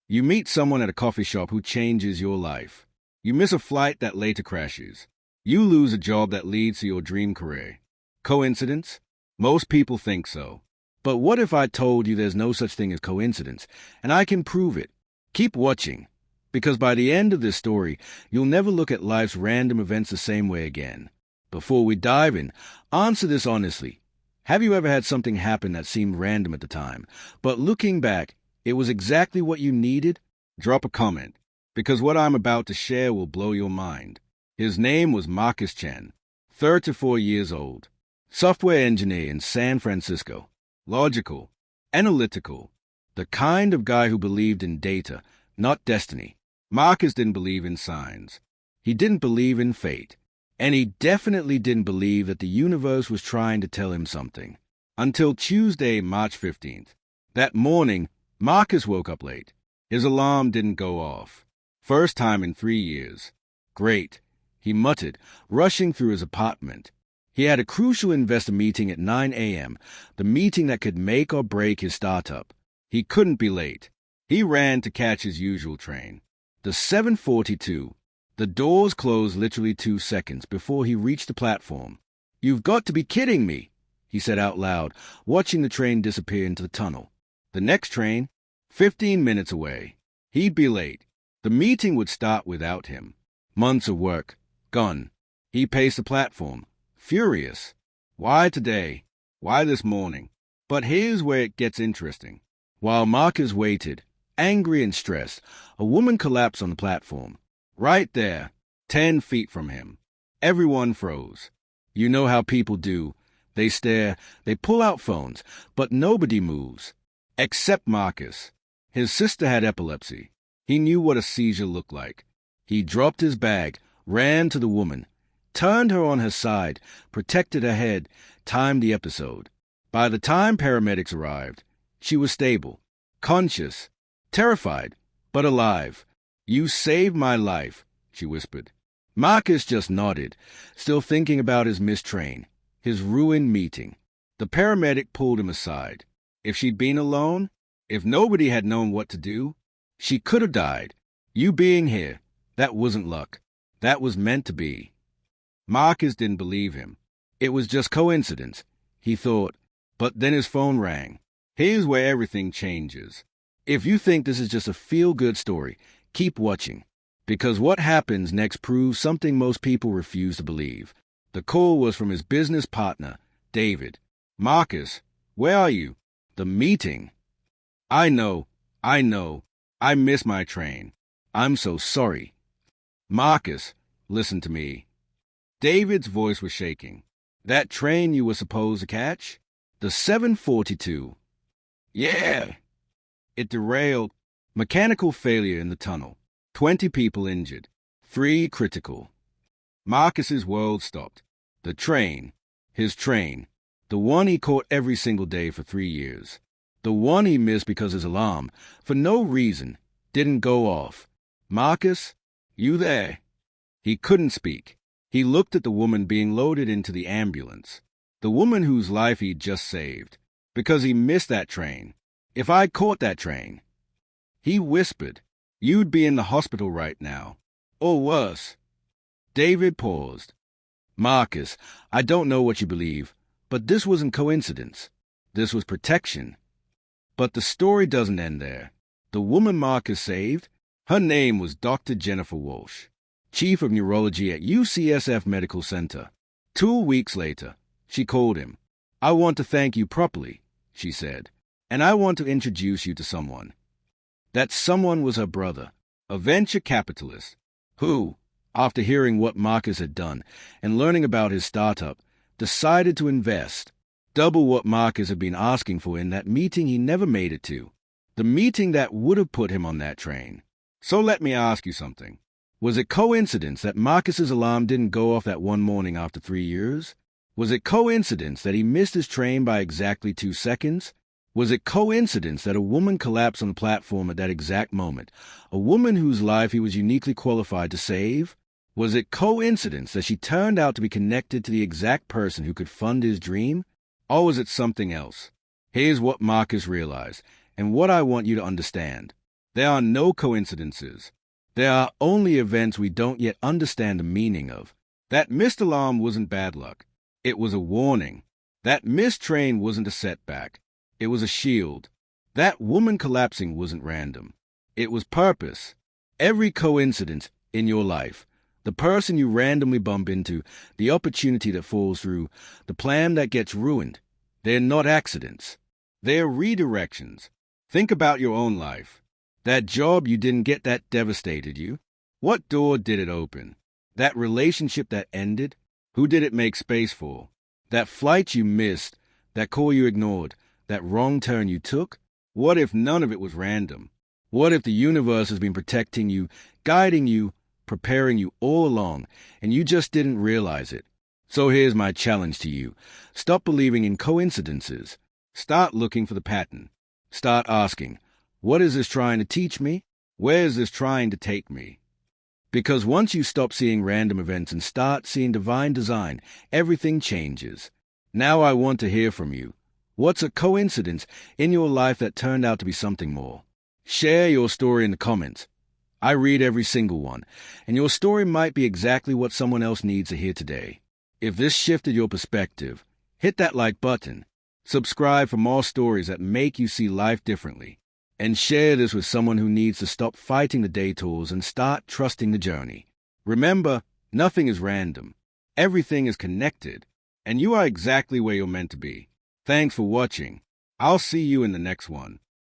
You meet someone at a coffee shop who changes your life. You miss a flight that later crashes. You lose a job that leads to your dream career. Coincidence? Most people think so. But what if I told you there's no such thing as coincidence, and I can prove it? Keep watching, because by the end of this story, you'll never look at life's random events the same way again. Before we dive in, answer this honestly. Have you ever had something happen that seemed random at the time, but looking back, it was exactly what you needed? Drop a comment, because what I'm about to share will blow your mind. His name was Marcus Chen, 34 years old, software engineer in San Francisco. Logical, analytical, the kind of guy who believed in data, not destiny. Marcus didn't believe in signs. He didn't believe in fate. And he definitely didn't believe that the universe was trying to tell him something. Until Tuesday, March 15th. That morning, Marcus woke up late. His alarm didn't go off. First time in 3 years. Great, he muttered, rushing through his apartment. He had a crucial investor meeting at 9 a.m., the meeting that could make or break his startup. He couldn't be late. He ran to catch his usual train. The 7:42. The doors closed literally 2 seconds before he reached the platform. "You've got to be kidding me," he said out loud, watching the train disappear into the tunnel. The next train? 15 minutes away. He'd be late. The meeting would start without him. Months of work, gone. He paced the platform, furious. Why today? Why this morning? But here's where it gets interesting. While Marcus waited, angry and stressed, a woman collapsed on the platform. Right there, 10 feet from him. Everyone froze. You know how people do. They stare, they pull out phones, but nobody moves. Except Marcus. His sister had epilepsy. He knew what a seizure looked like. He dropped his bag, ran to the woman, turned her on her side, protected her head, timed the episode. By the time paramedics arrived, she was stable, conscious, terrified, but alive. "You saved my life," she whispered. Marcus just nodded, still thinking about his missed train, his ruined meeting. The paramedic pulled him aside. If she'd been alone, if nobody had known what to do, she could have died. You being here, that wasn't luck. That was meant to be. Marcus didn't believe him. It was just coincidence, he thought, but then his phone rang. Here's where everything changes. If you think this is just a feel-good story, keep watching, because what happens next proves something most people refuse to believe. The call was from his business partner, David. "Marcus, where are you?" "The meeting." I know. I missed my train. I'm so sorry." "Marcus, listen to me." David's voice was shaking. "That train you were supposed to catch? The 7:42. Yeah. It derailed. Mechanical failure in the tunnel. 20 people injured. 3 critical." Marcus's world stopped. The train. His train. The one he caught every single day for 3 years. The one he missed because his alarm, for no reason, didn't go off. "Marcus, you there?" He couldn't speak. He looked at the woman being loaded into the ambulance. The woman whose life he'd just saved. Because he missed that train. "If I caught that train," he whispered, "you'd be in the hospital right now. Or worse." David paused. "Marcus, I don't know what you believe, but this wasn't coincidence. This was protection." But the story doesn't end there. The woman Marcus saved, her name was Dr. Jennifer Walsh, chief of neurology at UCSF Medical Center. 2 weeks later, she called him. "I want to thank you properly," she said, "and I want to introduce you to someone." That someone was her brother, a venture capitalist, who, after hearing what Marcus had done and learning about his startup, decided to invest, double what Marcus had been asking for in that meeting he never made it to, the meeting that would have put him on that train. So let me ask you something. Was it coincidence that Marcus's alarm didn't go off that one morning after 3 years? Was it coincidence that he missed his train by exactly 2 seconds? Was it coincidence that a woman collapsed on the platform at that exact moment, a woman whose life he was uniquely qualified to save? Was it coincidence that she turned out to be connected to the exact person who could fund his dream? Or was it something else? Here's what Marcus realized, and what I want you to understand. There are no coincidences. There are only events we don't yet understand the meaning of. That missed alarm wasn't bad luck. It was a warning. That missed train wasn't a setback. It was a shield. That woman collapsing wasn't random. It was purpose. Every coincidence in your life, the person you randomly bump into, the opportunity that falls through, the plan that gets ruined, they're not accidents. They're redirections. Think about your own life. That job you didn't get that devastated you. What door did it open? That relationship that ended? Who did it make space for? That flight you missed? That call you ignored? That wrong turn you took? What if none of it was random? What if the universe has been protecting you, guiding you, preparing you all along, and you just didn't realize it? So here's my challenge to you. Stop believing in coincidences. Start looking for the pattern. Start asking, what is this trying to teach me? Where is this trying to take me? Because once you stop seeing random events and start seeing divine design, everything changes. Now I want to hear from you. What's a coincidence in your life that turned out to be something more? Share your story in the comments. I read every single one, and your story might be exactly what someone else needs to hear today. If this shifted your perspective, hit that like button. Subscribe for more stories that make you see life differently. And share this with someone who needs to stop fighting the detours and start trusting the journey. Remember, nothing is random. Everything is connected, and you are exactly where you're meant to be. Thanks for watching. I'll see you in the next one.